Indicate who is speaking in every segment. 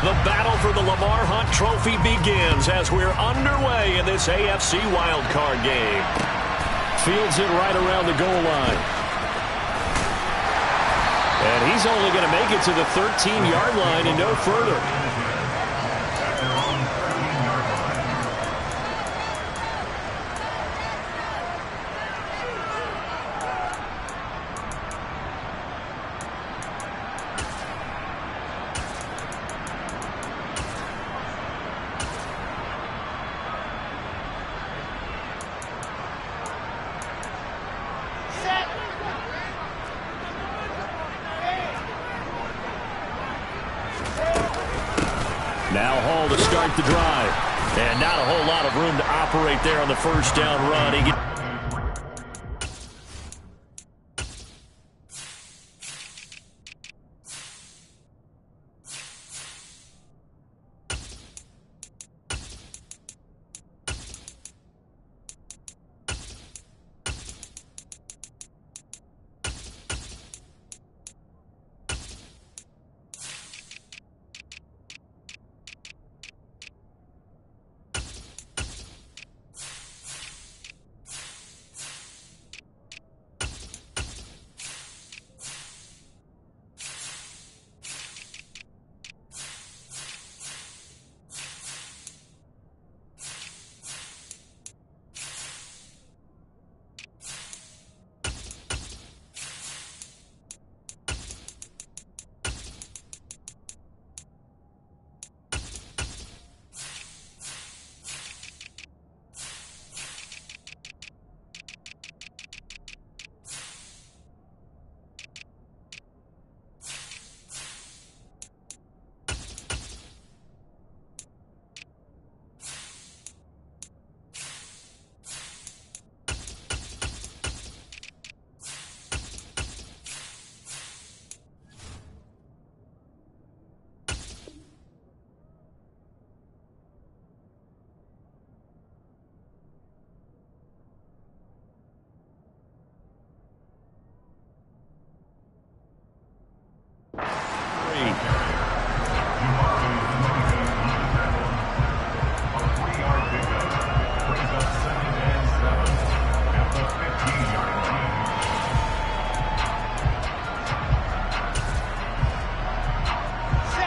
Speaker 1: The battle for the Lamar Hunt Trophy begins as we're underway in this AFC wildcard game. Fields it right around the goal line. And he's only going to make it to the 13-yard line and no further. Now Hall to start the drive. And not a whole lot of room to operate there on the first down run.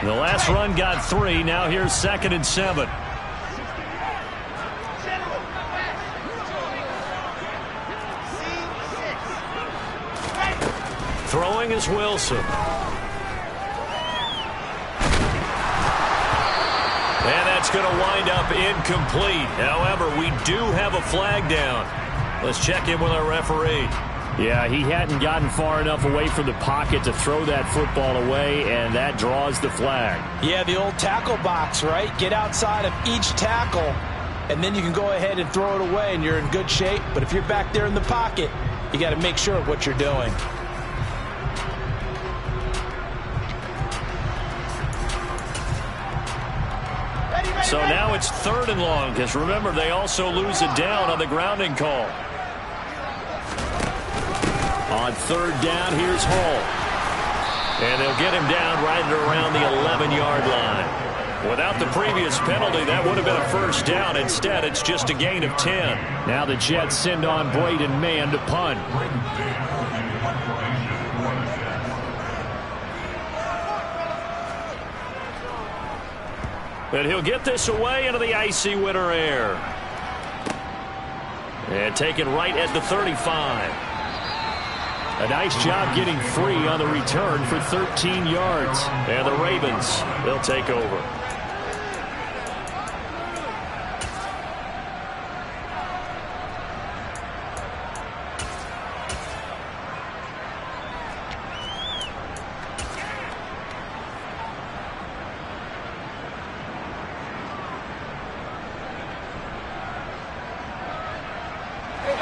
Speaker 1: The last run got 3. Now here's 2nd and 7. Throwing is Wilson. And that's going to wind up incomplete. However, we do have a flag down. Let's check in with our referee.
Speaker 2: Yeah, he hadn't gotten far enough away from the pocket to throw that football away, and that draws the flag.
Speaker 3: Yeah, the old tackle box, right? Get outside of each tackle, and then you can go ahead and throw it away, and you're in good shape. But if you're back there in the pocket, you got to make sure of what you're doing.
Speaker 1: So now it's 3rd and long, because remember, they also lose it down on the grounding call. On 3rd down, here's Hall. And they'll get him down right around the 11-yard line. Without the previous penalty, that would have been a first down. Instead, it's just a gain of 10.
Speaker 2: Now the Jets send on Braden Mann to punt.
Speaker 1: And he'll get this away into the icy winter air. And taken right at the 35. A nice job getting free on the return for 13 yards. And the Ravens, they'll take over.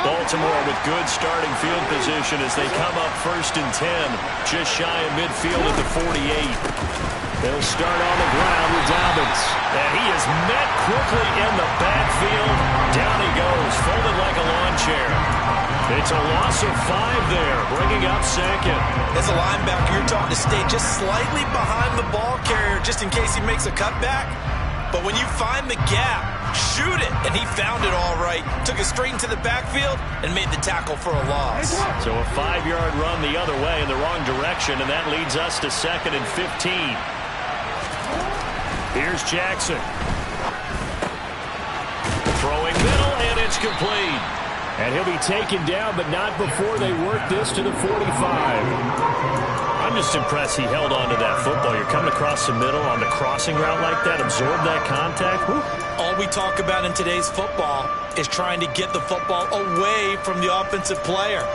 Speaker 1: Baltimore with good starting field position as they come up 1st and 10, just shy of midfield at the 48.
Speaker 2: They'll start on the ground with Dobbins.
Speaker 1: And he is met quickly in the backfield. Down he goes, folded like a lawn chair. It's a loss of 5 there, bringing up second.
Speaker 3: As a linebacker, you're taught to stay just slightly behind the ball carrier just in case he makes a cutback. But when you find the gap, shoot it. And he found it all right. Took it straight into the backfield and made the tackle for a loss.
Speaker 1: So a 5-yard run the other way in the wrong direction, and that leads us to 2nd and 15. Here's Jackson. Throwing middle, and it's complete.
Speaker 2: And he'll be taken down, but not before they work this to the 45.
Speaker 1: I'm just impressed he held on to that football. You're coming across the middle on the crossing route like that, absorb that contact. Woo.
Speaker 3: All we talk about in today's football is trying to get the football away from the offensive player.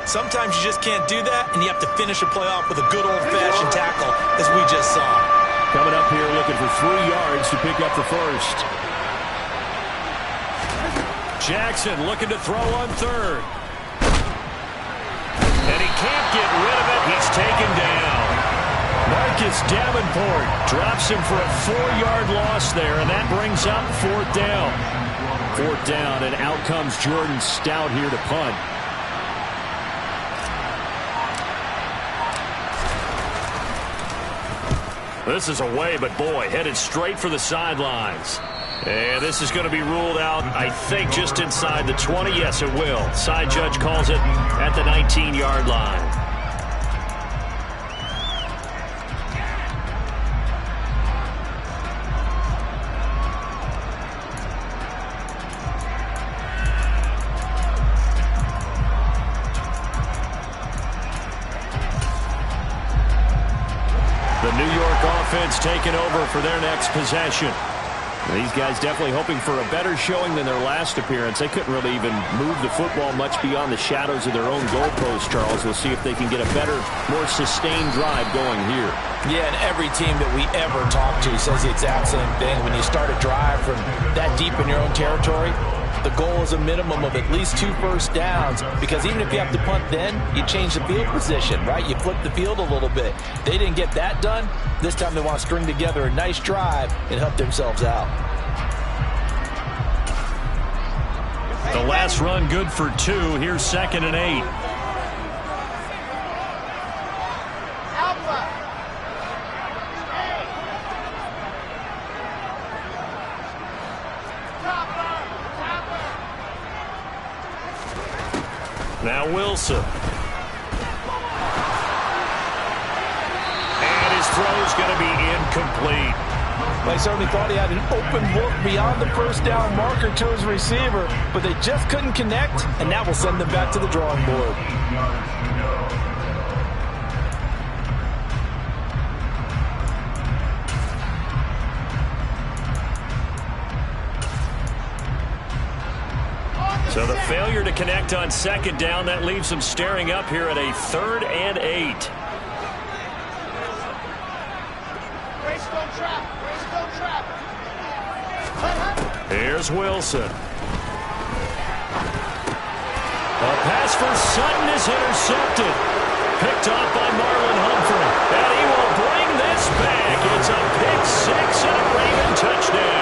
Speaker 3: Sometimes you just can't do that, and you have to finish a play off with a good old-fashioned tackle, as we just saw.
Speaker 2: Coming up here looking for 3 yards to pick up the first.
Speaker 1: Jackson looking to throw on 3rd. And he can't get rid of it. He's taken down. Marcus Davenport drops him for a 4-yard loss there, and that brings up 4th down.
Speaker 2: 4th down, and out comes Jordan Stout here to punt.
Speaker 1: This is away, but boy, headed straight for the sidelines. And this is going to be ruled out, I think, just inside the 20. Yes, it will. Side judge calls it at the 19-yard line. The New York offense taking over for their next possession.
Speaker 2: These guys definitely hoping for a better showing than their last appearance. They couldn't really even move the football much beyond the shadows of their own goalpost, Charles. We'll see if they can get a better, more sustained drive going here.
Speaker 3: Yeah, and every team that we ever talk to says the exact same thing. When you start a drive from that deep in your own territory, the goal is a minimum of at least 2 first downs, because even if you have to punt then, you change the field position, right? You flip the field a little bit. They didn't get that done. This time they want to string together a nice drive and help themselves out.
Speaker 1: The last run good for 2. Here's 2nd and 8. Now Wilson. And his throw's going to be incomplete.
Speaker 3: They certainly thought he had an open look beyond the first down marker to his receiver, but they just couldn't connect, and that will send them back to the drawing board.
Speaker 1: So the failure to connect on 2nd down, that leaves them staring up here at a 3rd and 8. Here's Wilson. A pass for Sutton is intercepted. Picked off by Marlon Humphrey. And he will bring this back. It's a pick 6 and a Raven touchdown.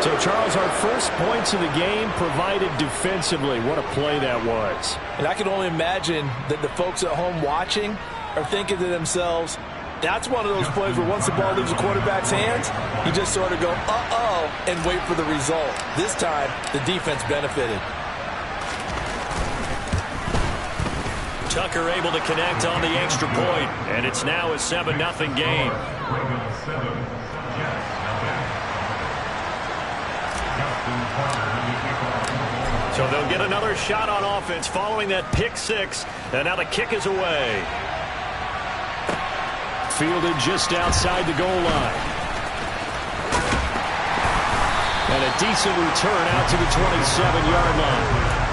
Speaker 2: So, Charles, our first points of the game provided defensively. What a play that was.
Speaker 3: And I can only imagine that the folks at home watching are thinking to themselves, that's one of those plays where once the ball leaves the quarterback's hands, you just sort of go, uh-oh, and wait for the result. This time, the defense benefited.
Speaker 1: Tucker able to connect on the extra point, and it's now a 7-0 game. So they'll get another shot on offense following that pick 6, and now the kick is away.
Speaker 2: Fielded just outside the goal line. And a decent return out to the 27-yard line.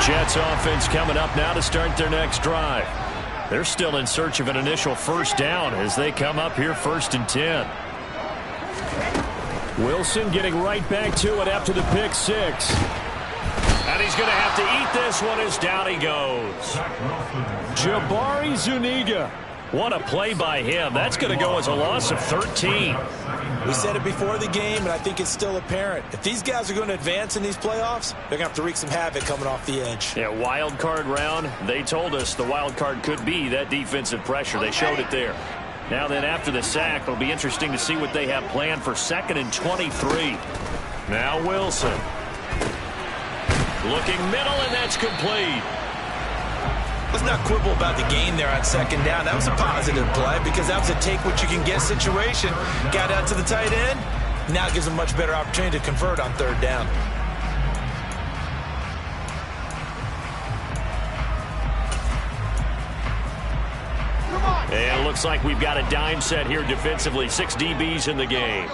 Speaker 1: Jets offense coming up now to start their next drive. They're still in search of an initial first down as they come up here 1st and 10.
Speaker 2: Wilson getting right back to it after the pick six.
Speaker 1: And he's going to have to eat this one as down he goes.
Speaker 2: Jabari Zuniga.
Speaker 1: What a play by him. That's going to go as a loss of 13.
Speaker 3: We said it before the game, and I think it's still apparent. If these guys are going to advance in these playoffs, they're going to have to wreak some havoc coming off the edge.
Speaker 1: Yeah, wild card round. They told us the wild card could be that defensive pressure. They showed it there. Now then, after the sack, it'll be interesting to see what they have planned for 2nd and 23. Now Wilson. Looking middle, and that's complete.
Speaker 3: Let's not quibble about the gain there on 2nd down. That was a positive play because that was a take-what-you-can-get situation. Got out to the tight end. Now it gives them a much better opportunity to convert on 3rd down.
Speaker 1: And it looks like we've got a dime set here defensively. 6 DBs in the game.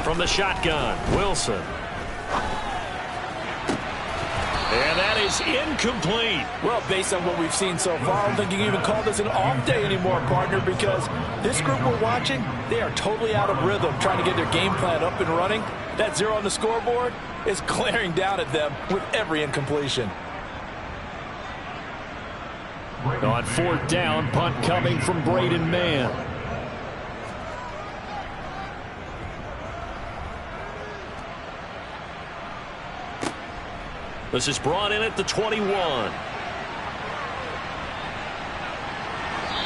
Speaker 1: From the shotgun, Wilson. And that is incomplete.
Speaker 3: Well, based on what we've seen so far, I don't think you can even call this an off day anymore, partner, because this group we're watching, they are totally out of rhythm, trying to get their game plan up and running. That 0 on the scoreboard is glaring down at them with every incompletion.
Speaker 2: On 4th down, punt coming from Braden Mann.
Speaker 1: This is brought in at the 21.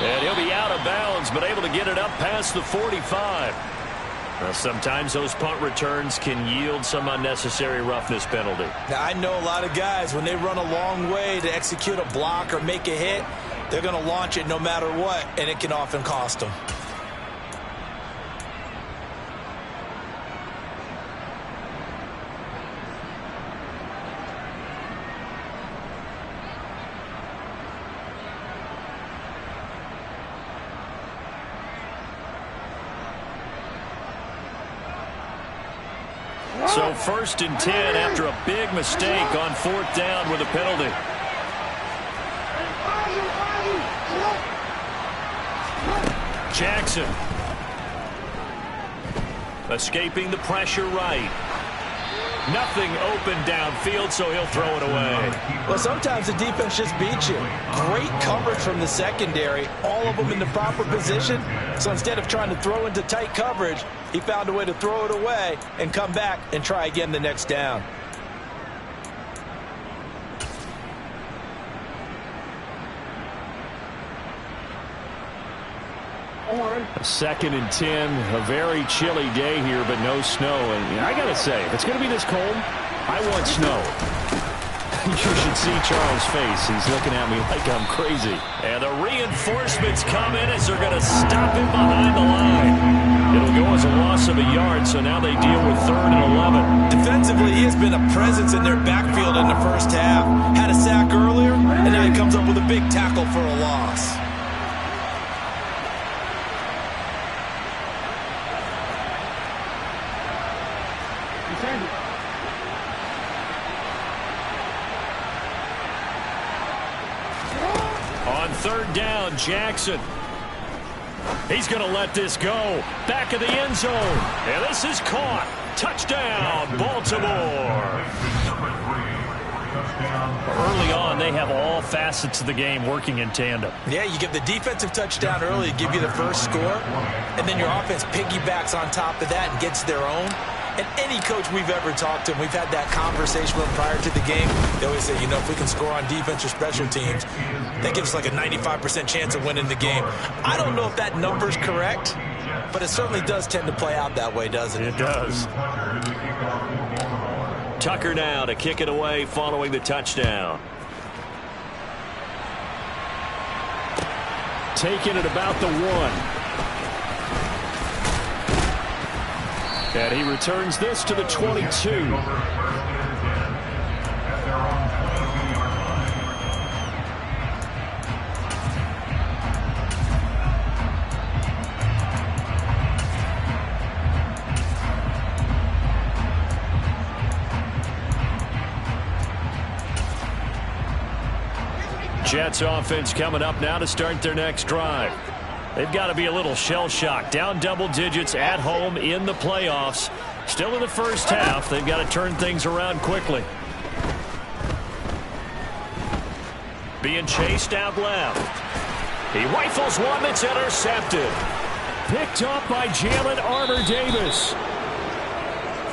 Speaker 1: And he'll be out of bounds, but able to get it up past the 45. Now, sometimes those punt returns can yield some unnecessary roughness penalty.
Speaker 3: Now, I know a lot of guys, when they run a long way to execute a block or make a hit, they're going to launch it no matter what, and it can often cost them.
Speaker 1: So 1st and 10 after a big mistake on 4th down with a penalty. Jackson. Escaping the pressure right. Nothing open downfield, so he'll throw it away.
Speaker 3: Well, sometimes the defense just beats you. Great coverage from the secondary, all of them in the proper position. So instead of trying to throw into tight coverage, he found a way to throw it away and come back and try again the next down.
Speaker 2: A 2nd and 10, a very chilly day here, but no snow. And I got to say, if it's going to be this cold, I want snow. You should see Charles' face. He's looking at me like I'm crazy.
Speaker 1: And the reinforcements come in as they're going to stop him behind the line. It'll go as a loss of a yard, so now they deal with 3rd and 11.
Speaker 3: Defensively, he has been a presence in their backfield in the first half. Had a sack earlier, and now he comes up with a big tackle for a loss.
Speaker 1: On 3rd down, Jackson. He's going to let this go. Back of the end zone. And this is caught. Touchdown, Baltimore. Early on, they have all facets of the game working in tandem.
Speaker 3: Yeah, you get the defensive touchdown early to give you the first score, and then your offense piggybacks on top of that and gets their own. And any coach we've ever talked to, and we've had that conversation with them prior to the game, they always say, you know, if we can score on defense or special teams, that gives us like a 95% chance of winning the game. I don't know if that number's correct, but it certainly does tend to play out that way, doesn't it?
Speaker 1: It does. Tucker now to kick it away following the touchdown.
Speaker 2: Taking it about the 1. And he returns this to the 22.
Speaker 1: Jets offense coming up now to start their next drive. They've got to be a little shell-shocked. Down double digits at home in the playoffs. Still in the first half. They've got to turn things around quickly. Being chased out left. He rifles one that's intercepted. Picked up by Jalen Armour-Davis.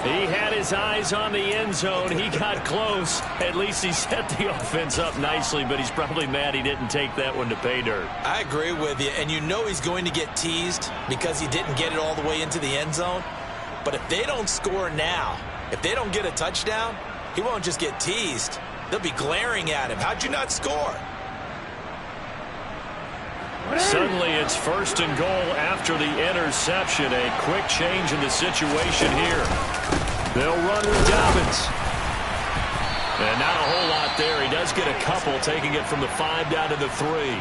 Speaker 1: He had his eyes on the end zone. He got close. At least he set the offense up nicely, but he's probably mad he didn't take that one to pay dirt.
Speaker 3: I agree with you, and you know he's going to get teased because he didn't get it all the way into the end zone. But if they don't score now, if they don't get a touchdown, he won't just get teased. They'll be glaring at him. How'd you not score?
Speaker 1: Suddenly it's 1st and goal after the interception. A quick change in the situation here. They'll run with Dobbins. And not a whole lot there. He does get a couple, taking it from the 5 down to the 3.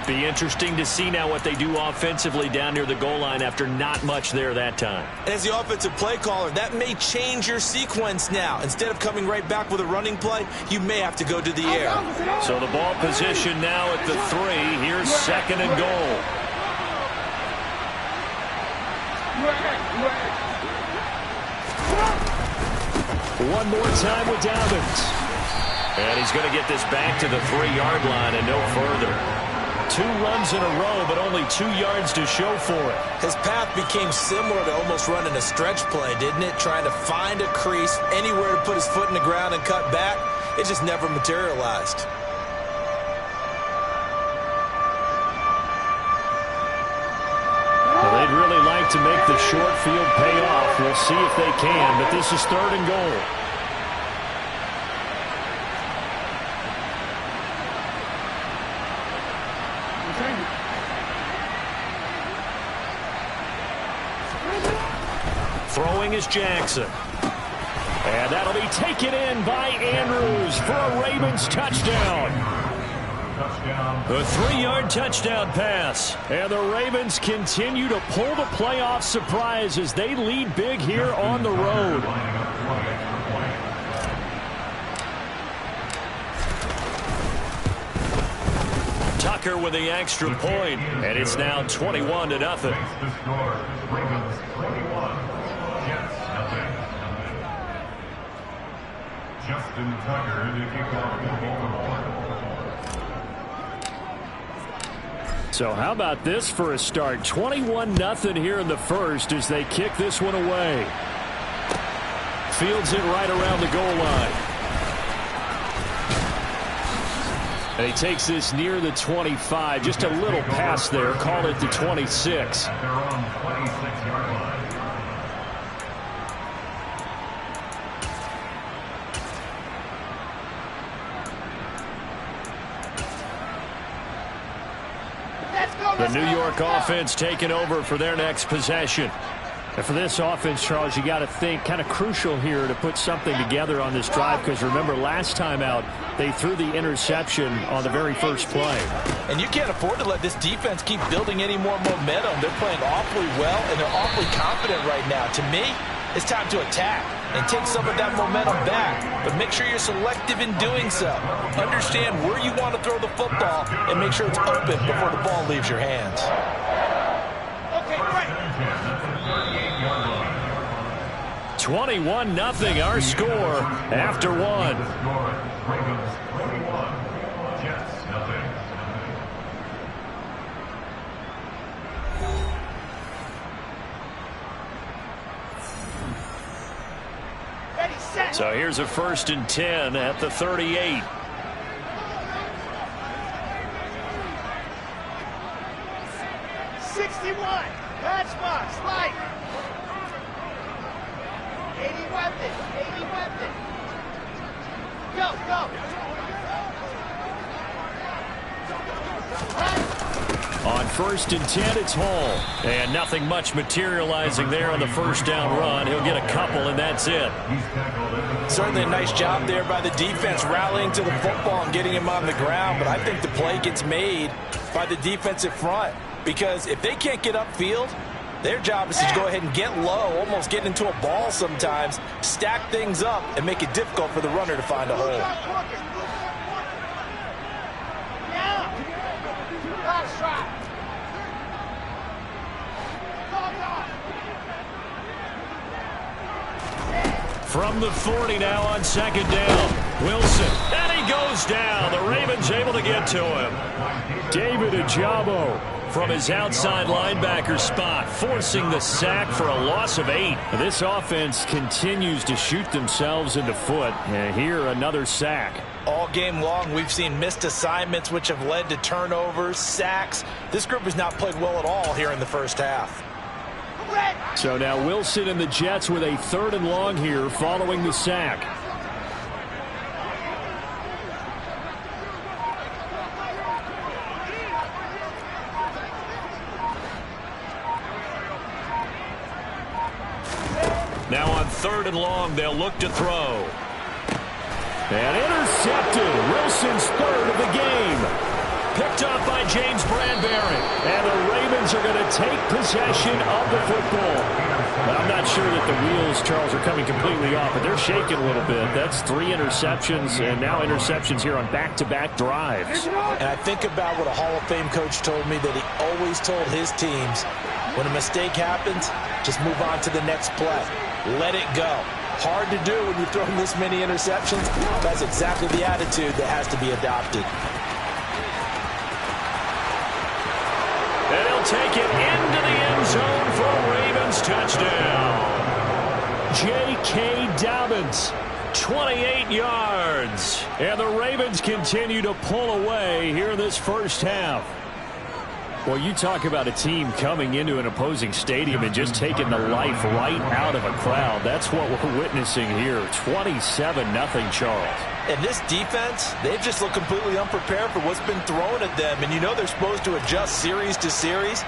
Speaker 1: Be interesting to see now what they do offensively down near the goal line after not much there that time.
Speaker 3: And as the offensive play caller, that may change your sequence now. Instead of coming right back with a running play, you may have to go to the air.
Speaker 1: So the ball position now at the 3. Here's 2nd and goal. One more time with Dobbins. And he's going to get this back to the 3-yard line and no further. 2 runs in a row, but only 2 yards to show for it.
Speaker 3: His path became similar to almost running a stretch play, didn't it? Trying to find a crease, anywhere to put his foot in the ground and cut back. It just never materialized.
Speaker 1: Well, they'd really like to make the short field pay off. We'll see if they can, but this is 3rd and goal. Throwing is Jackson. And that'll be taken in by Andrews for a Ravens touchdown. A 3-yard touchdown pass. And the Ravens continue to pull the playoff surprise as they lead big here on the road. Tucker with the extra point, and it's now 21-0.
Speaker 4: Justin Tucker to kick off the Baltimore.
Speaker 1: So how about this for a start? 21-0 here in the first as they kick this one away. Fields it right around the goal line. And he takes this near the 25. Just a little pass there. Call it the 26.
Speaker 4: At their own 26-yard line.
Speaker 1: The New York offense taking over for their next possession. And for this offense, Charles, you got to think kind of crucial here to put something together on this drive, because remember last time out they threw the interception on the very first play.
Speaker 3: And you can't afford to let this defense keep building any more momentum. They're playing awfully well, and they're awfully confident right now. To me, it's time to attack and take some of that momentum back, but make sure you're selective in doing so. Understand where you want to throw the football and make sure it's open before the ball leaves your hands.
Speaker 4: Okay, right.
Speaker 1: 21-0 our score after one.
Speaker 4: Ravens 21, Jets 0.
Speaker 1: So here's a 1st and 10 at the 38.
Speaker 5: Patch box, right. 80 weapon. Go.
Speaker 1: On 1st and 10, it's Hall. And nothing much materializing there on the first down run. He'll get a couple, and that's it.
Speaker 3: Certainly a nice job there by the defense rallying to the football and getting him on the ground. But I think the play gets made by the defensive front, because if they can't get upfield, their job is to go ahead and get low, almost get into a ball sometimes, stack things up, and make it difficult for the runner to find a hole.
Speaker 1: From the 40 now on second down. Wilson, and he goes down. The Ravens able to get to him. David Ojabo from his outside linebacker spot, forcing the sack for a loss of 8.
Speaker 2: This offense continues to shoot themselves in the foot. And here, another sack.
Speaker 3: All game long, we've seen missed assignments, which have led to turnovers, sacks. This group has not played well at all here in the first half.
Speaker 2: So now Wilson and the Jets with a 3rd and long here following the sack.
Speaker 1: Now on 3rd and long, they'll look to throw.
Speaker 2: And intercepted. Wilson's 3rd of the game.
Speaker 1: Picked off by James Bradbury.
Speaker 2: And the Ravens are going to take possession of the football. I'm not sure that the wheels, Charles, are coming completely off, but they're shaking a little bit. That's 3 interceptions, and now interceptions here on back-to-back drives.
Speaker 3: And I think about what a Hall of Fame coach told me, that he always told his teams, when a mistake happens, just move on to the next play. Let it go. Hard to do when you're throwing this many interceptions. That's exactly the attitude that has to be adopted.
Speaker 1: And he'll take it into the end zone for a Ravens touchdown.
Speaker 2: J.K. Dobbins,
Speaker 1: 28 yards.
Speaker 2: And the Ravens continue to pull away here in this first half. Well, you talk about a team coming into an opposing stadium and just taking the life right out of a crowd. That's what we're witnessing here. 27-0, Charles.
Speaker 3: And this defense, they've just looked completely unprepared for what's been thrown at them. And you know they're supposed to adjust series to series.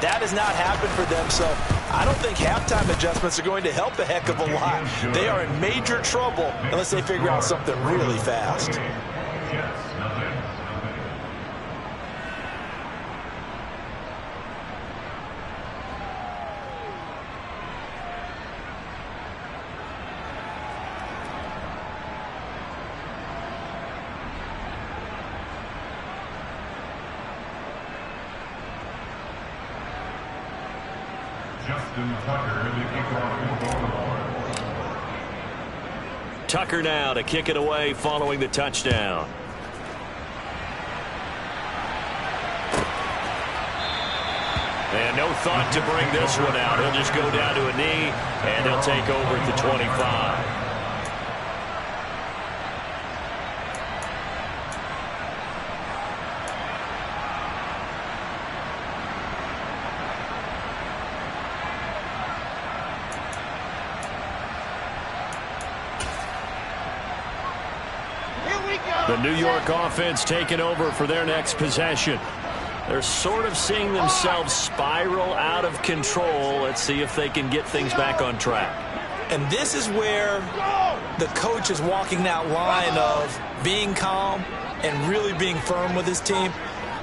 Speaker 3: That has not happened for them. So I don't think halftime adjustments are going to help a heck of a lot. They are in major trouble unless they figure out something really fast.
Speaker 1: Tucker now to kick it away following the touchdown. And no thought to bring this one out. He'll just go down to a knee, and they'll take over at the 25. The New York offense taking over for their next possession. They're sort of seeing themselves spiral out of control. Let's see if they can get things back on track.
Speaker 3: And this is where the coach is walking that line of being calm and really being firm with his team.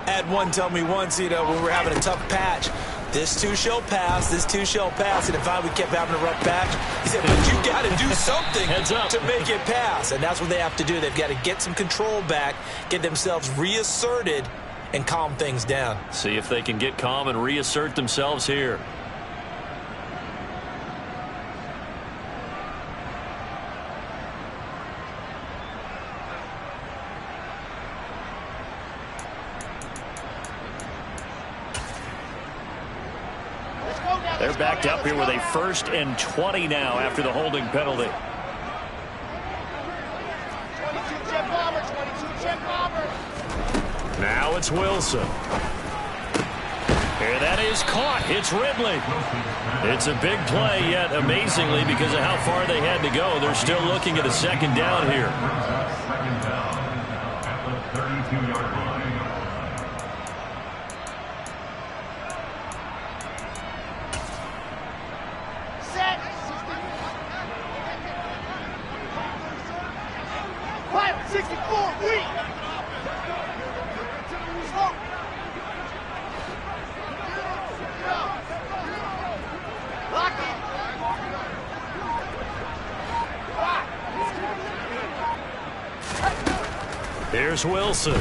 Speaker 3: I had one tell me once, when we're having a tough patch, this too shall pass, this too shall pass. And if we kept having a rough patch, he said, but you got to do something to make it pass. And that's what they have to do. They've got to get some control back, get themselves reasserted, and calm things down.
Speaker 1: See if they can get calm and reassert themselves here. They're backed up here with a 1st and 20 now after the holding penalty.
Speaker 5: 22 jet bomber, 22 jet bomber.
Speaker 1: Now it's Wilson. Here that is caught. It's Ridley. It's a big play, yet amazingly, because of how far they had to go, they're still looking at a 2nd down here.
Speaker 4: Second down at the 32-yard line.
Speaker 5: Set. Fire, 64, weak. Lock it.
Speaker 1: Here's Wilson.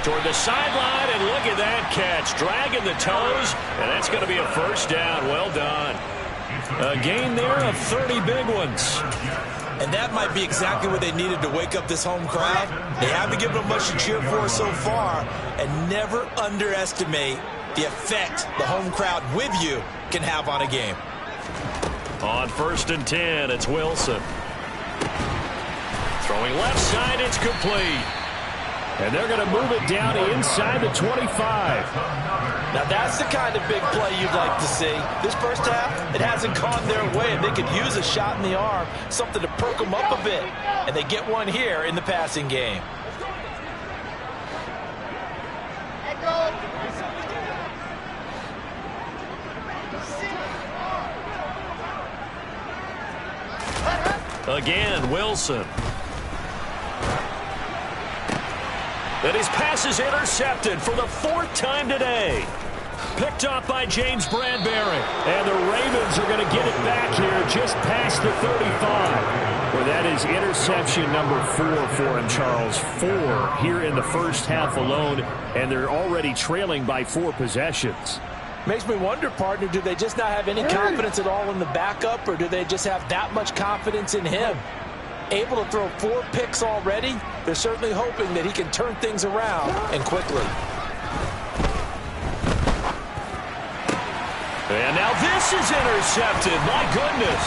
Speaker 1: Toward the sideline, and look at that catch. Dragging the toes, and that's going to be a 1st down. Well done. A gain there of 30 big ones.
Speaker 3: And that might be exactly what they needed to wake up this home crowd. They haven't given them much to cheer for so far. And never underestimate the effect the home crowd with you can have on a game.
Speaker 1: On 1st and 10, it's Wilson. Throwing left side, it's complete.
Speaker 2: And they're going to move it down inside the 25.
Speaker 3: Now that's the kind of big play you'd like to see. This first half, it hasn't gone their way, and they could use a shot in the arm, something to perk them up a bit. And they get one here in the passing game.
Speaker 1: Again, Wilson. And his pass is intercepted for the 4th time today. Picked off by James Bradbury.
Speaker 2: And the Ravens are going to get it back here just past the 35. Well, that is interception number 4 for him, Charles. 4 here in the first half alone, and they're already trailing by 4 possessions.
Speaker 3: Makes me wonder, partner, do they just not have any confidence at all in the backup, or do they just have that much confidence in him? Able to throw 4 picks already, they're certainly hoping that he can turn things around and quickly.
Speaker 1: And now this is intercepted. My goodness.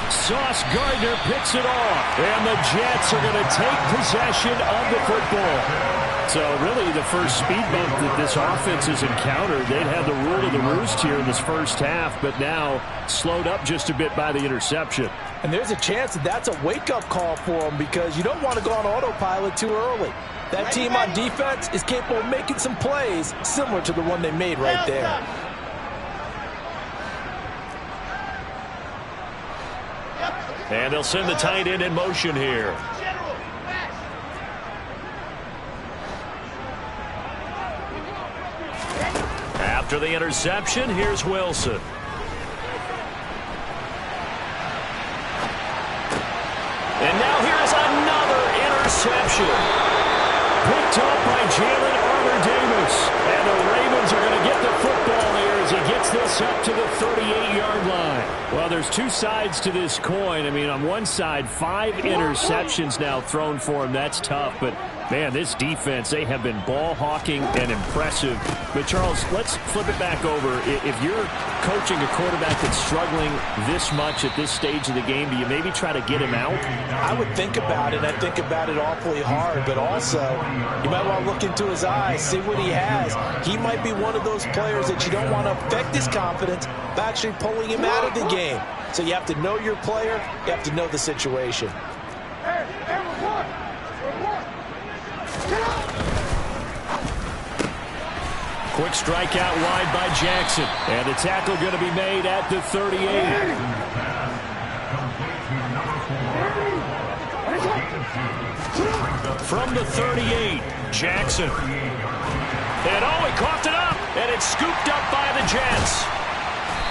Speaker 2: Sauce Gardner picks it off. And the Jets are going to take possession of the football. So really the first speed bump that this offense has encountered, they'd had the rule of the roost here in this first half, but now slowed up just a bit by the interception.
Speaker 3: And there's a chance that that's a wake-up call for them, because you don't want to go on autopilot too early. That team on defense is capable of making some plays similar to the one they made right there.
Speaker 1: And they'll send the tight end in motion here. After the interception, here's Wilson. And now here's another interception. Picked up by Jalen Armour-Davis. And the Ravens are going to get the football here as he gets this up to the 38-yard line.
Speaker 2: Well, there's 2 sides to this coin. I mean, on one side, 5 interceptions now thrown for him. That's tough, but man, this defense, they have been ball hawking and impressive. But, Charles, let's flip it back over. If you're coaching a quarterback that's struggling this much at this stage of the game, do you maybe try to get him out?
Speaker 3: I would think about it. I think about it awfully hard. But also, you might want to look into his eyes, see what he has. He might be one of those players that you don't want to affect his confidence by actually pulling him out of the game. So you have to know your player. You have to know the situation.
Speaker 1: Quick strike out wide by Jackson.
Speaker 2: And the tackle going to be made at the 38.
Speaker 1: From the 38, Jackson. And oh, he coughed it up. And it's scooped up by the Jets.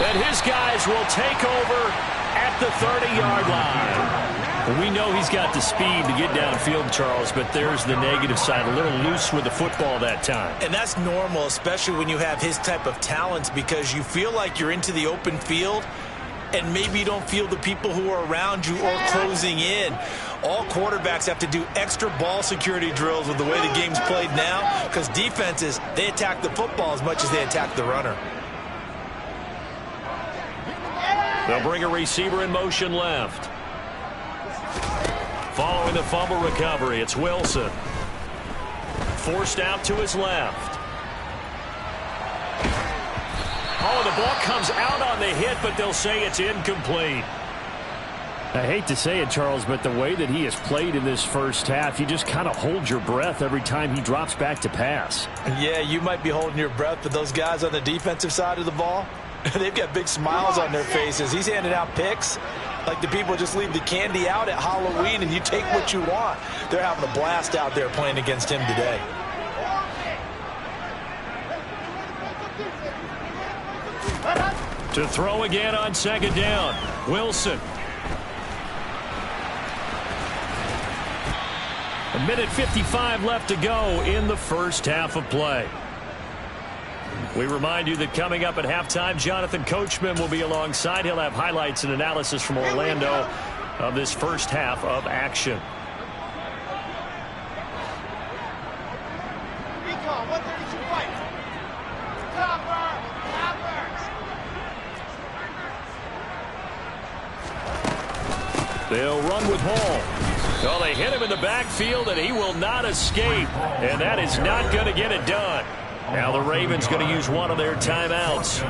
Speaker 1: And his guys will take over at the 30-yard line.
Speaker 2: We know he's got the speed to get downfield, Charles, but there's the negative side. A little loose with the football that time.
Speaker 3: And that's normal, especially when you have his type of talents, because you feel like you're into the open field and maybe you don't feel the people who are around you or closing in. All quarterbacks have to do extra ball security drills with the way the game's played now, because defenses, they attack the football as much as they attack the runner.
Speaker 1: They'll bring a receiver in motion left. Following the fumble recovery, it's Wilson. Forced out to his left. Oh, the ball comes out on the hit, but they'll say it's incomplete.
Speaker 2: I hate to say it, Charles, but the way that he has played in this first half, you just kind of hold your breath every time he drops back to pass.
Speaker 3: Yeah, you might be holding your breath, but those guys on the defensive side of the ball, they've got big smiles on their faces. He's handing out picks like the people just leave the candy out at Halloween and you take what you want. They're having a blast out there playing against him today.
Speaker 1: To throw again on second down, Wilson. A minute 55 left to go in the first half of play. We remind you that coming up at halftime, Jonathan Coachman will be alongside. He'll have highlights and analysis from Orlando of this first half of action.
Speaker 5: Recon, 132 fight. Copper.
Speaker 1: They'll run with Hall. Well, they hit him in the backfield, and he will not escape. And that is not going to get it done. Now the Ravens going to use one of their timeouts.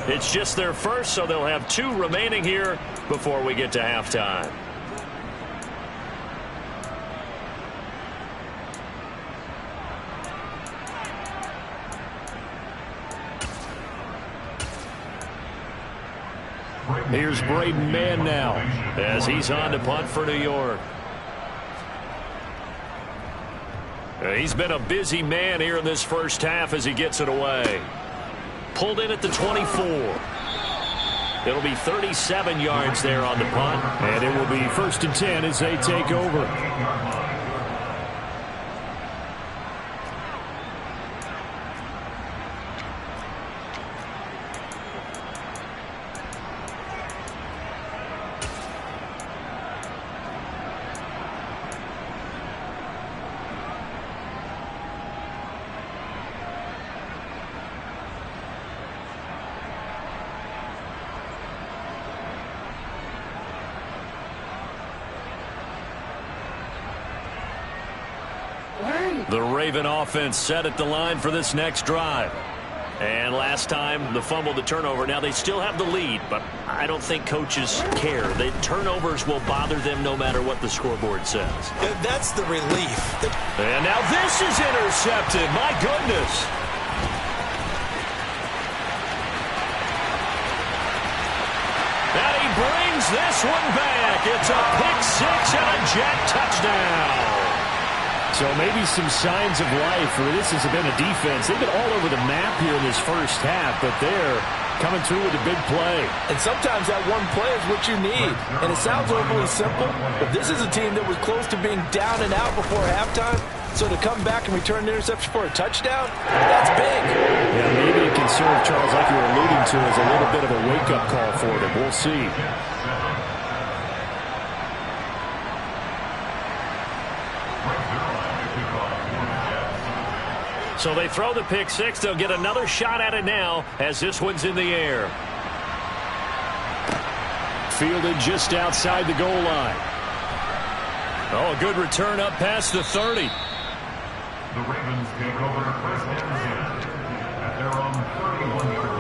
Speaker 1: It's just their first, so they'll have 2 remaining here before we get to halftime. Here's Braden Mann now as he's on to punt for New York. He's been a busy man here in this first half as he gets it away. Pulled in at the 24. It'll be 37 yards there on the punt.
Speaker 2: And it will be 1st and 10 as they take over.
Speaker 1: The Raven offense set at the line for this next drive. And last time, the fumble, the turnover. Now, they still have the lead, but I don't think coaches care. The turnovers will bother them no matter what the scoreboard says.
Speaker 3: That's the relief.
Speaker 1: And now this is intercepted. My goodness. And he brings this one back. It's a pick 6 and a jet touchdown.
Speaker 2: So maybe some signs of life for this has been a defense. They've been all over the map here in this first half, but they're coming through with a big play.
Speaker 3: And sometimes that one play is what you need. And it sounds overly simple, but this is a team that was close to being down and out before halftime. So to come back and return the interception for a touchdown, that's big.
Speaker 2: Yeah, maybe it can serve, Charles, like you were alluding to, as a little bit of a wake-up call for them. We'll see.
Speaker 1: So they throw the pick 6. They'll get another shot at it now as this one's in the air.
Speaker 2: Fielded just outside the goal line.
Speaker 1: Oh, a good return up past the 30.
Speaker 4: The Ravens take over 1st and 10 at their own 31-yard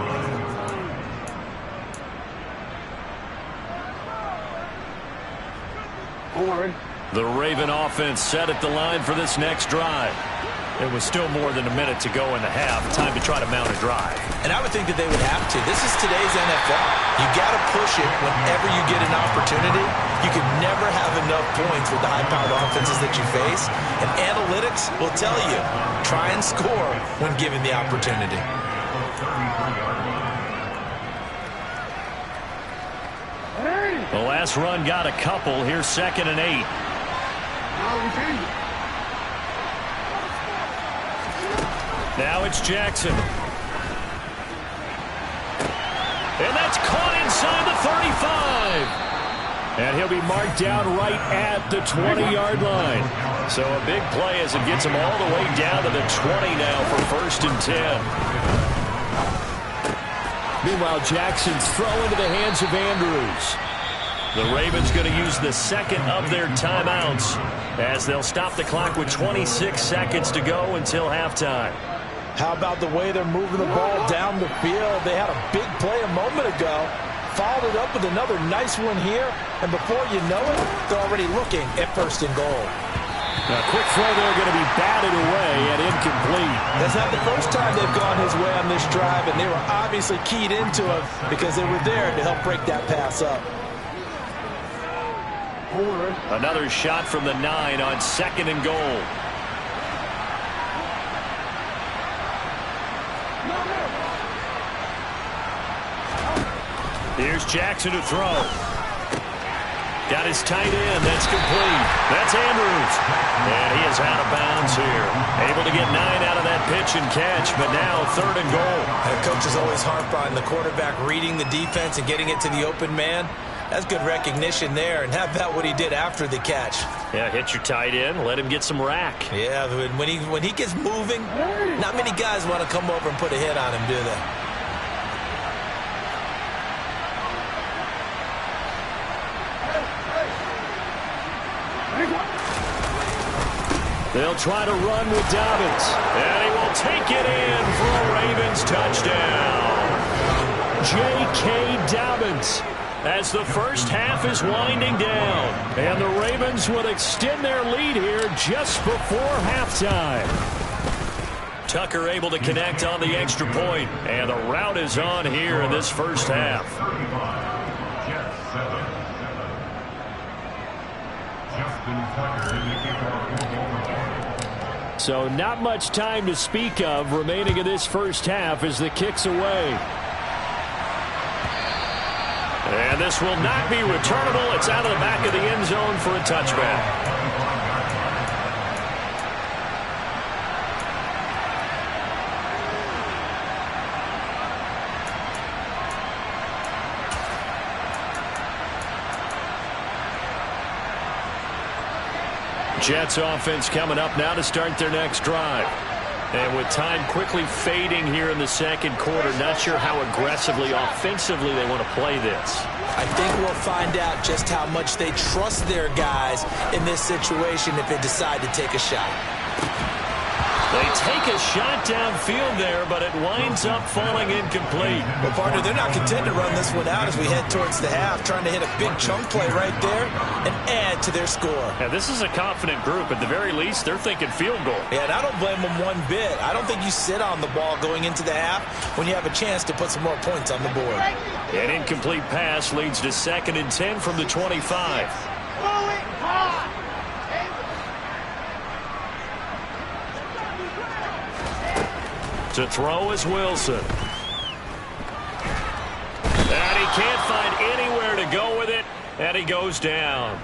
Speaker 4: line.
Speaker 1: The Raven offense set at the line for this next drive. It was still more than a minute to go in the half. Time to try to mount a drive.
Speaker 3: And I would think that they would have to. This is today's NFL. You got to push it whenever you get an opportunity. You can never have enough points with the high-powered offenses that you face. And analytics will tell you, try and score when given the opportunity.
Speaker 1: The last run got a couple. Here's 2nd and 8. Now it's Jackson. And that's caught inside the 35.
Speaker 2: And he'll be marked down right at the 20-yard line.
Speaker 1: So a big play as it gets him all the way down to the 20 now for 1st and 10.
Speaker 2: Meanwhile, Jackson's throw into the hands of Andrews.
Speaker 1: The Ravens going to use the 2nd of their timeouts as they'll stop the clock with 26 seconds to go until halftime.
Speaker 3: How about the way they're moving the ball down the field? They had a big play a moment ago. Followed it up with another nice one here. And before you know it, they're already looking at 1st and goal.
Speaker 2: A quick throw there going to be batted away and incomplete.
Speaker 3: That's not the first time they've gone his way on this drive, and they were obviously keyed into it because they were there to help break that pass up.
Speaker 1: Another shot from the 9 on 2nd and goal. Here's Jackson to throw. Got his tight end. That's complete. That's Andrews. And he is out of bounds here. Able to get 9 out of that pitch and catch, but now 3rd and goal.
Speaker 3: And coaches always harp on the quarterback reading the defense and getting it to the open man. That's good recognition there. And how about what he did after the catch?
Speaker 1: Yeah, hit your tight end. Let him get some rack.
Speaker 3: Yeah, when he gets moving, not many guys want to come over and put a hit on him, do they?
Speaker 1: They'll try to run with Dobbins. And he will take it in for a Ravens touchdown. J.K. Dobbins, as the first half is winding down. And the Ravens will extend their lead here just before halftime. Tucker able to connect on the extra point. And the route is on here in this first half. So not much time to speak of remaining in this first half as the kick's away. And this will not be returnable. It's out of the back of the end zone for a touchback. Jets offense coming up now to start their next drive. And with time quickly fading here in the second quarter, not sure how aggressively, offensively they want to play this.
Speaker 3: I think we'll find out just how much they trust their guys in this situation if they decide to take a shot.
Speaker 1: They take a shot downfield there, but it winds up falling incomplete.
Speaker 3: Well, partner, they're not content to run this one out as we head towards the half, trying to hit a big chunk play right there and add to their score.
Speaker 1: Yeah, this is a confident group. At the very least, they're thinking field goal.
Speaker 3: Yeah, and I don't blame them one bit. I don't think you sit on the ball going into the half when you have a chance to put some more points on the board.
Speaker 1: An incomplete pass leads to 2nd and 10 from the 25. To throw is Wilson. And he can't find anywhere to go with it, and he goes down.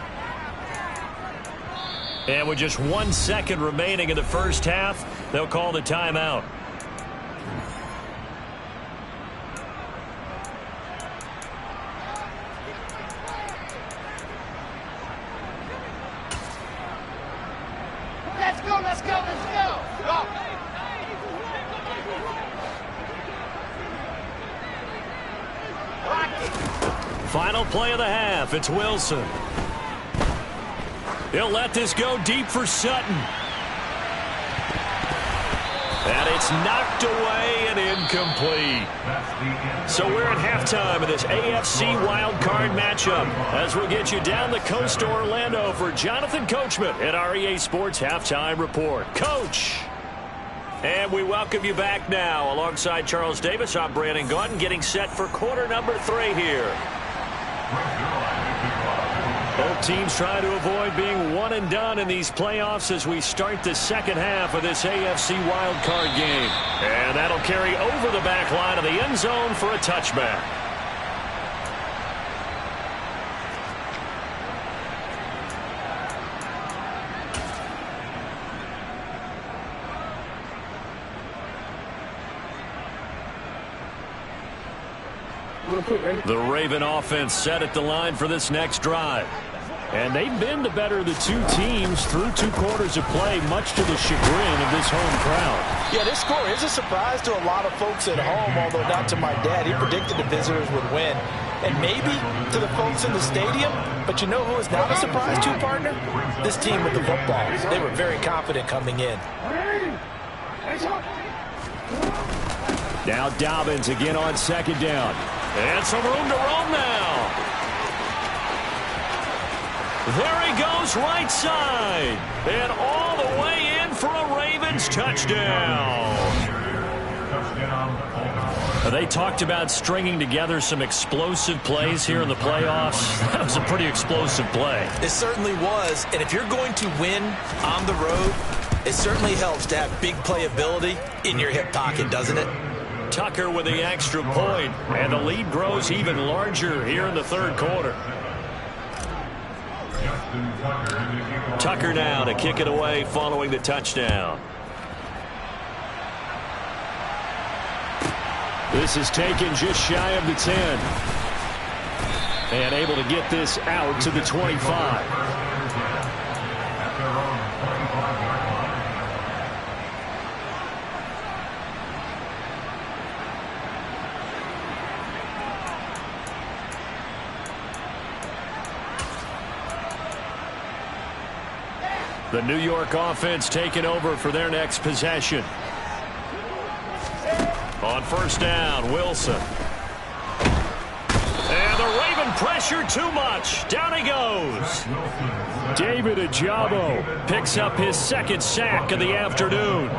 Speaker 1: And with just 1 second remaining in the first half, they'll call the timeout.
Speaker 5: Let's go, let's go, let's go. Go.
Speaker 1: Final play of the half. It's Wilson. He'll let this go deep for Sutton. And it's knocked away and incomplete. So we're at halftime of this AFC wildcard matchup as we'll get you down the coast to Orlando for Jonathan Coachman at our EA Sports Halftime Report. Coach! And we welcome you back now. Alongside Charles Davis, I'm Brandon Gaudin, getting set for quarter number 3 here. Both teams trying to avoid being one and done in these playoffs as we start the second half of this AFC wildcard game. And that'll carry over the back line of the end zone for a touchback. The Raven offense set at the line for this next drive. And they've been the better of the two teams through 2 quarters of play, much to the chagrin of this home crowd.
Speaker 3: Yeah, this score is a surprise to a lot of folks at home, although not to my dad. He predicted the visitors would win. And maybe to the folks in the stadium, but you know who is not a surprise to, partner? This team with the football. They were very confident coming in.
Speaker 1: Now Dobbins again on 2nd down. And some room to roam now. There he goes right side. And all the way in for a Ravens touchdown. They talked about stringing together some explosive plays here in the playoffs. That was a pretty explosive play.
Speaker 3: It certainly was. And if you're going to win on the road, it certainly helps to have big playability in your hip pocket, doesn't it?
Speaker 1: Tucker with the extra point, and the lead grows even larger here in the 3rd quarter. Tucker now to kick it away following the touchdown.
Speaker 2: This is taken just shy of the 10. And able to get this out to the 25. The New York offense taking over for their next possession.
Speaker 1: On first down, Wilson. And the Raven pressure too much. Down he goes.
Speaker 2: David Ajabo picks up his second sack of the afternoon.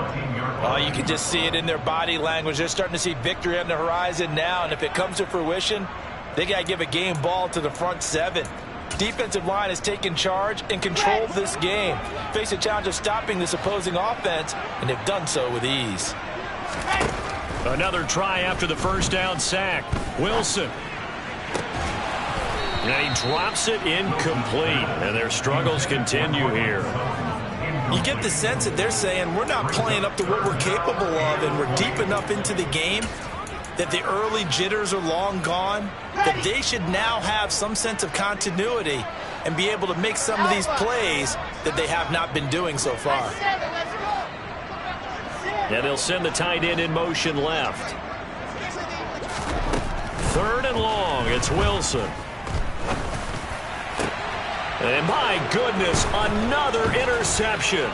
Speaker 3: Oh, you can just see it in their body language. They're starting to see victory on the horizon now, and if it comes to fruition, they got to give a game ball to the front seven. Defensive line has taken charge and controlled this game. Face a challenge of stopping this opposing offense, and they've done so with ease.
Speaker 1: Another try after the first down sack. Wilson. And he drops it incomplete, and their struggles continue here.
Speaker 3: You get the sense that they're saying we're not playing up to what we're capable of, and we're deep enough into the game that the early jitters are long gone, that they should now have some sense of continuity and be able to make some of these plays that they have not been doing so far.
Speaker 1: And they'll send the tight end in motion left. Third and long, it's Wilson. And my goodness, another interception.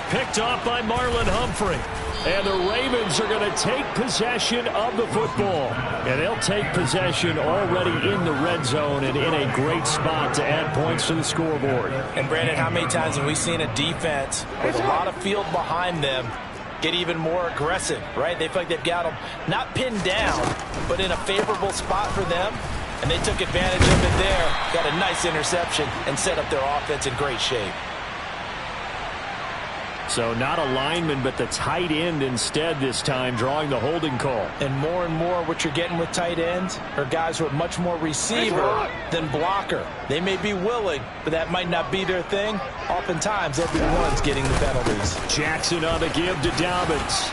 Speaker 1: Picked off by Marlon Humphrey.
Speaker 2: And the Ravens are going to take possession of the football. And they'll take possession already in the red zone and in a great spot to add points to the scoreboard.
Speaker 3: And Brandon, how many times have we seen a defense with a lot of field behind them get even more aggressive, right? They feel like they've got them not pinned down, but in a favorable spot for them. And they took advantage of it there, got a nice interception, and set up their offense in great shape.
Speaker 2: So not a lineman, but the tight end instead this time, drawing the holding call.
Speaker 3: And more what you're getting with tight ends are guys who are much more receiver than blocker. They may be willing, but that might not be their thing. Oftentimes, they'll be the ones getting the penalties.
Speaker 2: Jackson on the give to Dobbins.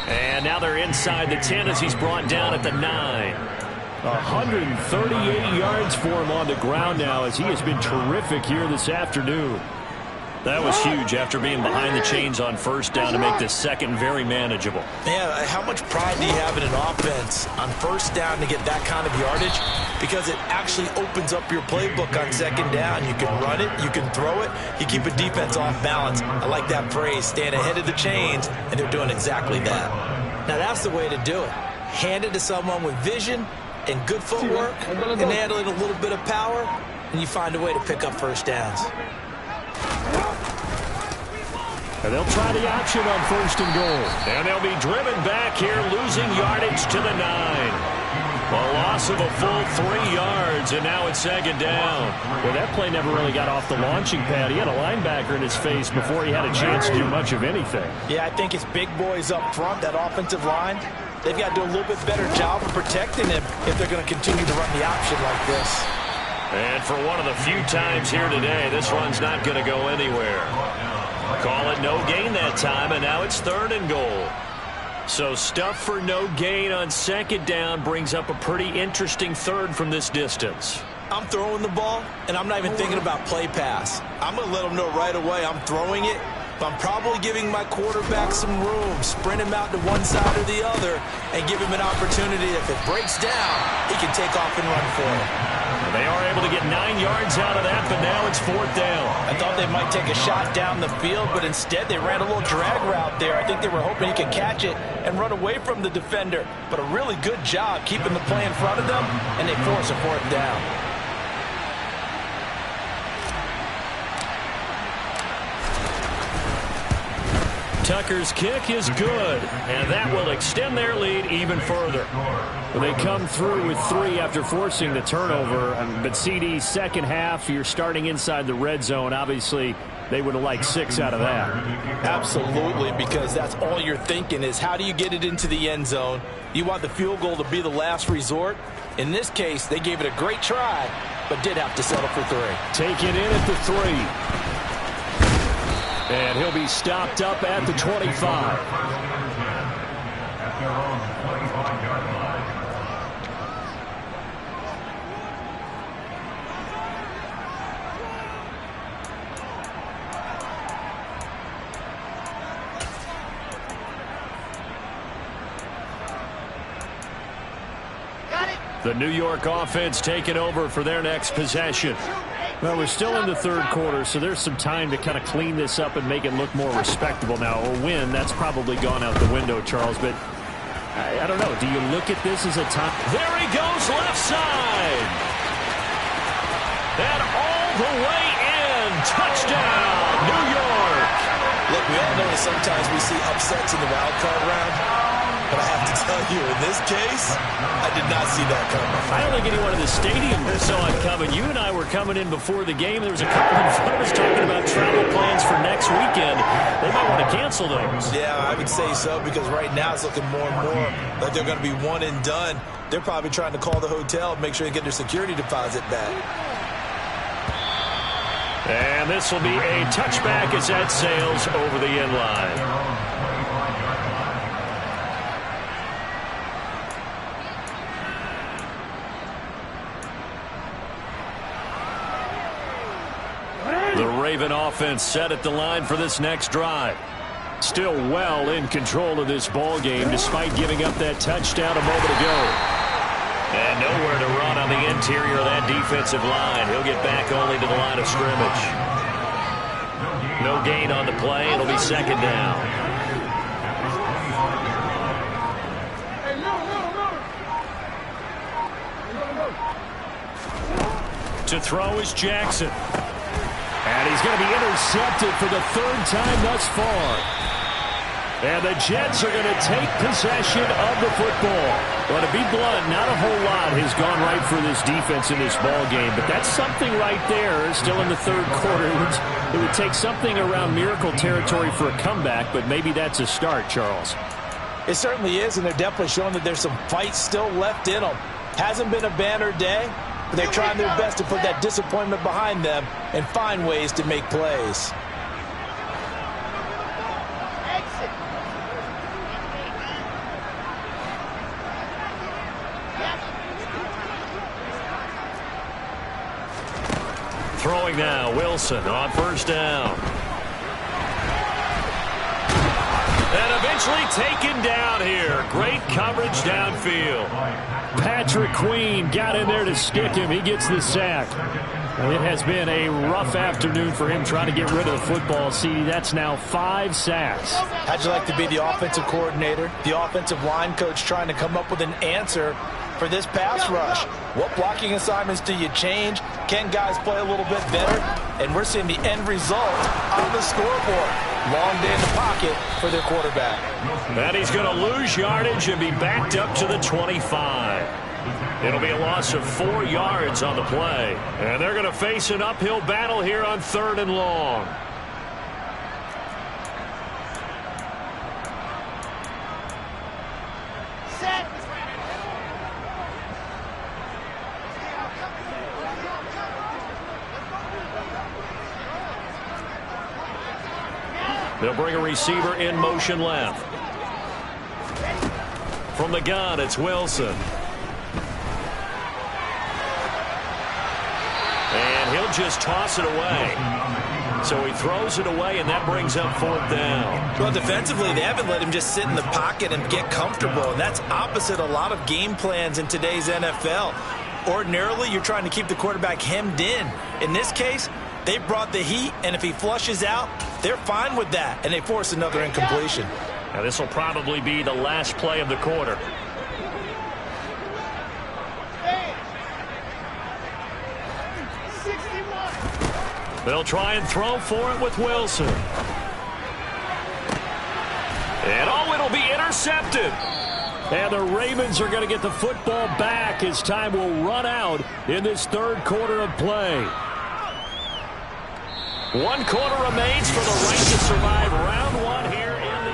Speaker 1: And now they're inside the 10 as he's brought down at the 9.
Speaker 2: 138 yards for him on the ground now as he has been terrific here this afternoon.
Speaker 1: That was huge after being behind the chains on first down to make this second very manageable.
Speaker 3: Yeah, how much pride do you have in an offense on first down to get that kind of yardage? Because it actually opens up your playbook on second down. You can run it, you can throw it, you keep a defense off balance. I like that phrase, staying ahead of the chains, and they're doing exactly that. Now that's the way to do it. Hand it to someone with vision and good footwork, and add in a little bit of power, and you find a way to pick up first downs.
Speaker 2: And they'll try the option on first and goal.
Speaker 1: And they'll be driven back here, losing yardage to the 9. A loss of a full 3 yards, and now it's second down.
Speaker 2: Well, that play never really got off the launching pad. He had a linebacker in his face before he had a chance to do much of anything.
Speaker 3: Yeah, I think it's big boys up front, that offensive line. They've got to do a little bit better job of protecting him if they're going to continue to run the option like this.
Speaker 1: And for one of the few times here today, this run's not going to go anywhere. Call it no gain that time, and now it's third and goal. So stuff for no gain on second down brings up a pretty interesting third from this distance.
Speaker 3: I'm throwing the ball, and I'm not even thinking about play pass. I'm going to let them know right away I'm throwing it, but I'm probably giving my quarterback some room, sprint him out to one side or the other, and give him an opportunity. If it breaks down, he can take off and run for it.
Speaker 1: They are able to get 9 yards out of that, but now it's fourth down.
Speaker 3: I thought they might take a shot down the field, but instead they ran a little drag route there. I think they were hoping he could catch it and run away from the defender. But a really good job keeping the play in front of them, and they force a fourth down.
Speaker 1: Tucker's kick is good, and that will extend their lead even further.
Speaker 2: Well, they come through with 3 after forcing the turnover. But CD, second half, you're starting inside the red zone. Obviously, they would have liked 6 out of that.
Speaker 3: Absolutely, because that's all you're thinking is how do you get it into the end zone? You want the field goal to be the last resort. In this case, they gave it a great try, but did have to settle for 3.
Speaker 2: Taken in at the 3. And he'll be stopped up at the 25.
Speaker 4: At their own 25-yard line.
Speaker 1: The New York offense taking over for their next possession.
Speaker 2: Well, we're still in the third quarter, so there's some time to kind of clean this up and make it look more respectable now. A win, that's probably gone out the window, Charles, but I don't know. Do you look at this as a time?
Speaker 1: There he goes, left side. And all the way in. Touchdown, New York.
Speaker 3: Look, we all know that sometimes we see upsets in the wild card round, but I have to tell you, in this case, I did not see that coming.
Speaker 1: I don't think anyone in the stadium saw it coming. You and I were coming in before the game. There was a couple in front of us talking about travel plans for next weekend. They might want to cancel those.
Speaker 3: Yeah, I would say so, because right now it's looking more and more like they're going to be one and done. They're probably trying to call the hotel and make sure they get their security deposit back.
Speaker 1: And this will be a touchback as that sails over the end line. The Raven offense set at the line for this next drive. Still well in control of this ball game despite giving up that touchdown a moment ago. And nowhere to run on the interior of that defensive line. He'll get back only to the line of scrimmage. No gain on the play. It'll be second down. To throw is Jackson. And he's going to be intercepted for the third time thus far. And the Jets are going to take possession of the football. Well, to be blunt, not a whole lot has gone right for this defense in this ball game. But that's something right there, still in the third quarter. It would take something around miracle territory for a comeback, but maybe that's a start, Charles.
Speaker 3: It certainly is, and they're definitely showing that there's some fight still left in them. Hasn't been a banner day, but they're trying their best to put that disappointment behind them and find ways to make plays.
Speaker 1: Throwing now, Wilson on first down. And eventually taken down here. Great coverage downfield.
Speaker 2: Patrick Queen got in there to stick him. He gets the sack. It has been a rough afternoon for him trying to get rid of the football. See, that's now 5 sacks.
Speaker 3: How'd you like to be the offensive coordinator, the offensive line coach trying to come up with an answer for this pass rush? What blocking assignments do you change? Can guys play a little bit better? And we're seeing the end result on the scoreboard. Long day in the pocket for their quarterback.
Speaker 1: And he's going to lose yardage and be backed up to the 25. It'll be a loss of 4 yards on the play. And they're going to face an uphill battle here on 3rd and long. They'll bring a receiver in motion left. From the gun, it's Wilson. And he'll just toss it away. So he throws it away, and that brings up 4th down.
Speaker 3: Well, defensively, they haven't let him just sit in the pocket and get comfortable, and that's opposite a lot of game plans in today's NFL. Ordinarily, you're trying to keep the quarterback hemmed in. In this case, they brought the heat, and if he flushes out, they're fine with that, and they force another incompletion.
Speaker 1: Now, this will probably be the last play of the quarter. They'll try and throw for it with Wilson. And oh, it'll be intercepted.
Speaker 2: And the Ravens are going to get the football back as time will run out in this 3rd quarter of play.
Speaker 1: 1 quarter remains for the right to survive round 1 here in the...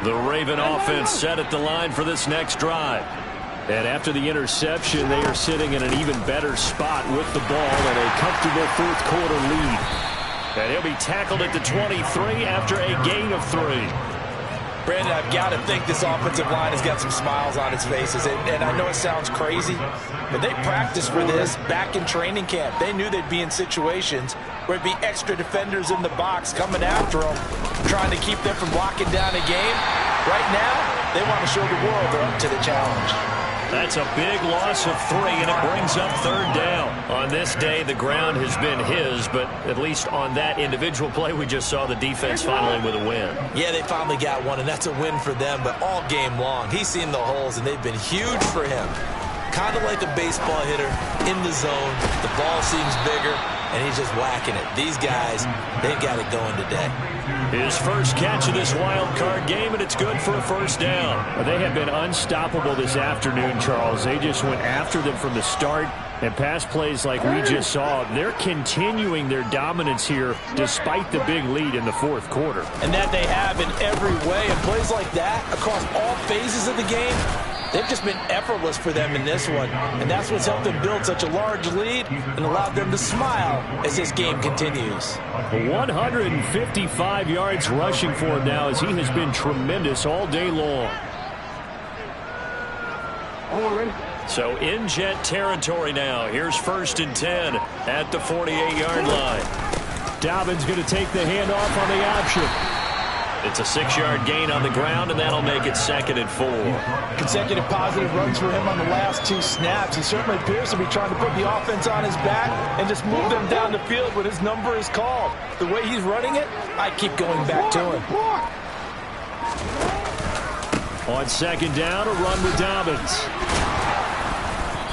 Speaker 1: The Raven offense set at the line for this next drive.
Speaker 2: And after the interception, they are sitting in an even better spot with the ball and a comfortable fourth quarter lead.
Speaker 1: And he'll be tackled at the 23 after a gain of 3.
Speaker 3: Brandon, I've got to think this offensive line has got some smiles on its faces. And I know it sounds crazy, but they practiced for this back in training camp. They knew they'd be in situations where it'd be extra defenders in the box coming after them, trying to keep them from locking down a game. Right now, they want to show the world they're up to the challenge.
Speaker 1: That's a big loss of 3, and it brings up 3rd down. On this day, the ground has been his, but at least on that individual play, we just saw the defense finally with a win.
Speaker 3: Yeah, they finally got one, and that's a win for them, but all game long, he's seen the holes, and they've been huge for him. Kind of like a baseball hitter in the zone. The ball seems bigger, and he's just whacking it. These guys, they've got it going today.
Speaker 1: His first catch of this wild card game, and it's good for a 1st down.
Speaker 2: Well, they have been unstoppable this afternoon, Charles. They just went after them from the start, and pass plays like we just saw. They're continuing their dominance here despite the big lead in the fourth quarter.
Speaker 3: And that they have in every way, and plays like that across all phases of the game, they've just been effortless for them in this one. And that's what's helped them build such a large lead and allowed them to smile as this game continues.
Speaker 2: 155 yards rushing for him now as he has been tremendous all day long.
Speaker 1: So in Jet territory now. Here's 1st and 10 at the 48-yard line.
Speaker 2: Dobbins going to take the handoff on the option.
Speaker 1: It's a 6-yard gain on the ground, and that'll make it 2nd and 4.
Speaker 3: Consecutive positive runs for him on the last 2 snaps. He certainly appears to be trying to put the offense on his back and just move them down the field when his number is called. The way he's running it, I keep going back to him.
Speaker 2: On 2nd down, a run with Dobbins.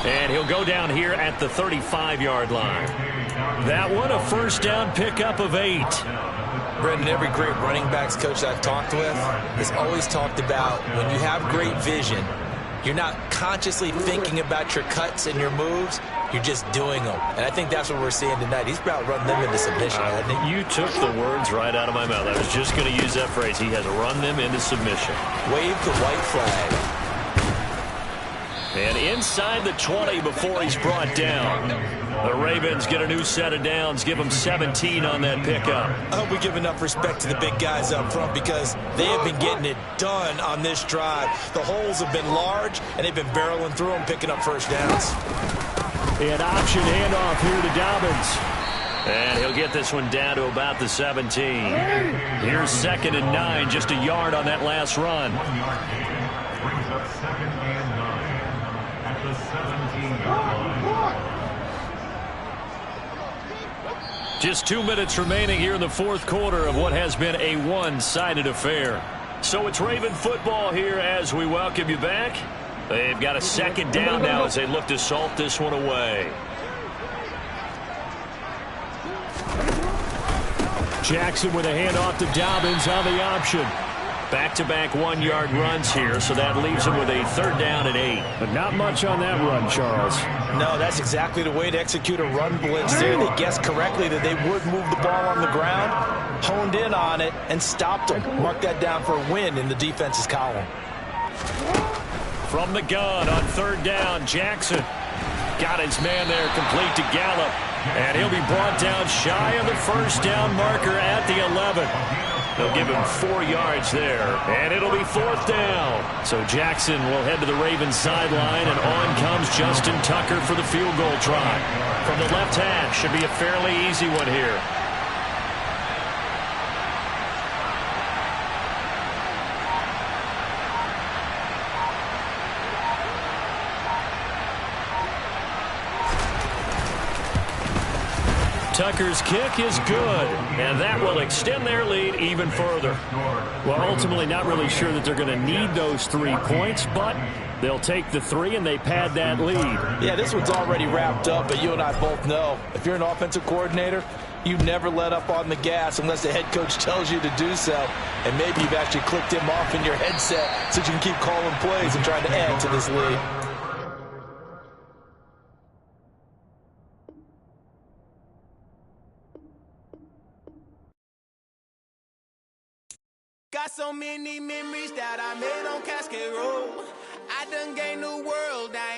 Speaker 1: And he'll go down here at the 35-yard line. That one, a 1st down pickup of 8.
Speaker 3: Brendan, every great running backs coach I've talked with has always talked about when you have great vision, you're not consciously thinking about your cuts and your moves, you're just doing them. And I think that's what we're seeing tonight. He's about running them into submission, hasn't he?
Speaker 1: You took the words right out of my mouth. I was just going to use that phrase. He has run them into submission.
Speaker 3: Wave the white flag.
Speaker 1: And inside the 20 before he's brought down. The Ravens get a new set of downs, give them 17 on that pickup.
Speaker 3: I hope we give enough respect to the big guys up front because they have been getting it done on this drive. The holes have been large, and they've been barreling through them, picking up 1st downs.
Speaker 2: And option handoff here to Dobbins.
Speaker 1: And he'll get this one down to about the 17. Here's 2nd and 9, just a yard on that last run.
Speaker 4: Brings up 2nd and 9 at the 17-yard line.
Speaker 1: Just 2 minutes remaining here in the fourth quarter of what has been a one-sided affair. So it's Raven football here as we welcome you back. They've got a 2nd down now as they look to salt this one away.
Speaker 2: Jackson with a handoff to Dobbins on the option.
Speaker 1: Back-to-back 1-yard runs here, so that leaves him with a 3rd down and 8.
Speaker 2: But not much on that run, Charles.
Speaker 3: No, that's exactly the way to execute a run blitz there. They guessed correctly that they would move the ball on the ground, honed in on it, and stopped them. Mark that down for a win in the defense's column.
Speaker 1: From the gun on 3rd down, Jackson got his man there complete to Gallup. And he'll be brought down shy of the 1st down marker at the 11. They'll give him 4 yards there, and it'll be 4th down. So Jackson will head to the Ravens sideline, and on comes Justin Tucker for the field goal try. From the left hash, should be a fairly easy one here. Tucker's kick is good, and that will extend their lead even further.
Speaker 2: Well, ultimately not really sure that they're going to need those 3 points, but they'll take the 3 and they pad that lead.
Speaker 3: Yeah, this one's already wrapped up, but you and I both know if you're an offensive coordinator, you never let up on the gas unless the head coach tells you to do so. And maybe you've actually clicked him off in your headset so you can keep calling plays and trying to add to this lead.
Speaker 6: got so many memories that I made on Cascade Road. I done gained the world.